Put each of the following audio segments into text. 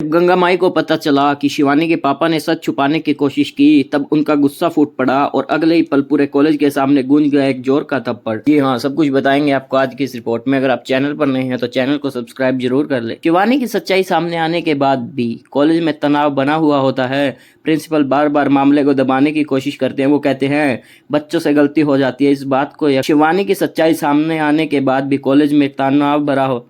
जब गंगा माई को पता चला कि शिवानी के पापा ने सच छुपाने की कोशिश की, तब उनका गुस्सा फूट पड़ा और अगले ही पल पूरे कॉलेज के सामने गूंज गया एक जोर का थप्पड़। जी हाँ, सब कुछ बताएंगे आपको आज की इस रिपोर्ट में। अगर आप चैनल पर नए हैं तो चैनल को सब्सक्राइब जरूर कर ले। शिवानी की सच्चाई सामने आने के बाद भी कॉलेज में तनाव बना हुआ होता है। प्रिंसिपल बार बार मामले को दबाने की कोशिश करते हैं। वो कहते हैं बच्चों से गलती हो जाती है। इस बात को शिवानी की सच्चाई सामने आने के बाद भी कॉलेज में तनाव भरा हो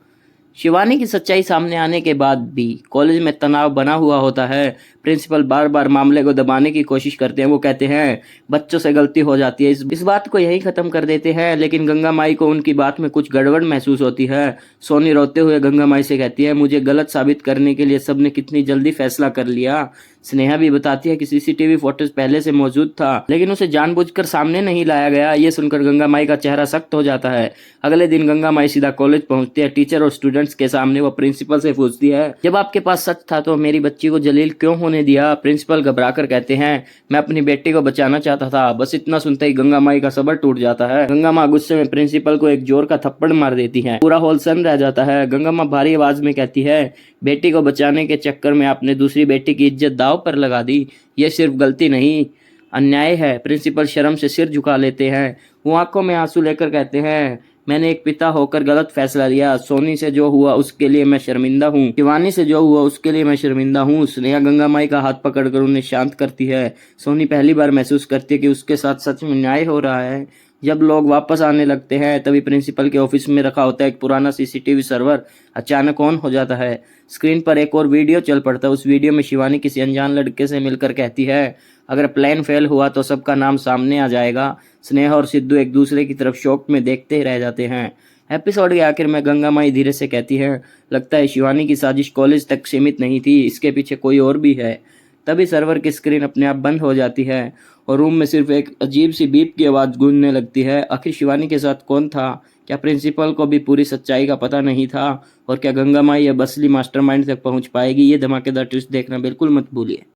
शिवानी की सच्चाई सामने आने के बाद भी कॉलेज में तनाव बना हुआ होता है। प्रिंसिपल बार बार मामले को दबाने की कोशिश करते हैं। वो कहते हैं बच्चों से गलती हो जाती है। इस बात को यही खत्म कर देते हैं, लेकिन गंगा माई को उनकी बात में कुछ गड़बड़ महसूस होती है। सोनी रोते हुए गंगा माई से कहती है, मुझे गलत साबित करने के लिए सबने कितनी जल्दी फैसला कर लिया। स्नेहा भी बताती है कि सीसीटीवी फुटेज पहले से मौजूद था, लेकिन उसे जानबूझकर सामने नहीं लाया गया। ये सुनकर गंगा माई का चेहरा सख्त हो जाता है। अगले दिन गंगा माई सीधा कॉलेज पहुंचती है। टीचर और स्टूडेंट्स के सामने वो प्रिंसिपल से पूछती है, जब आपके पास सच था तो मेरी बच्ची को जलील क्यों होने दिया? प्रिंसिपल घबराकर कहते हैं, मैं अपनी बेटी को बचाना चाहता था। बस इतना सुनते ही गंगा माई का सब्र टूट जाता है। गंगा माँ गुस्से में प्रिंसिपल को एक जोर का थप्पड़ मार देती है। पूरा हॉल सन्न रह जाता है। गंगा माँ भारी आवाज में कहती है, बेटी को बचाने के चक्कर में आपने दूसरी बेटी की इज्जत दांव पर लगा दी। ये सिर्फ गलती नहीं, अन्याय है। प्रिंसिपल शर्म से सिर झुका लेते हैं। वो आंखों में आंसू लेकर कहते हैं, मैंने एक पिता होकर गलत फैसला लिया। सोनी से जो हुआ उसके लिए मैं शर्मिंदा हूँ। शिवानी से जो हुआ उसके लिए मैं शर्मिंदा हूँ। स्नेहा गंगा माई का हाथ पकड़कर उन्हें शांत करती है। सोनी पहली बार महसूस करती है कि उसके साथ सच में न्याय हो रहा है। जब लोग वापस आने लगते हैं तभी प्रिंसिपल के ऑफिस में रखा होता है एक पुराना सीसीटीवी सर्वर अचानक ऑन हो जाता है। स्क्रीन पर एक और वीडियो चल पड़ता है। उस वीडियो में शिवानी किसी अनजान लड़के से मिलकर कहती है, अगर प्लान फेल हुआ तो सबका नाम सामने आ जाएगा। स्नेहा और सिद्धू एक दूसरे की तरफ शौक में देखते ही रह जाते हैं। एपिसोड के आखिर में गंगा माई धीरे से कहती है, लगता है शिवानी की साजिश कॉलेज तक सीमित नहीं थी, इसके पीछे कोई और भी है। तभी सर्वर की स्क्रीन अपने आप बंद हो जाती है और रूम में सिर्फ एक अजीब सी बीप की आवाज़ गूंजने लगती है। आखिर शिवानी के साथ कौन था? क्या प्रिंसिपल को भी पूरी सच्चाई का पता नहीं था? और क्या गंगा माई अब असली मास्टरमाइंड तक पहुंच पाएगी? ये धमाकेदार ट्विस्ट देखना बिल्कुल मत भूलिए।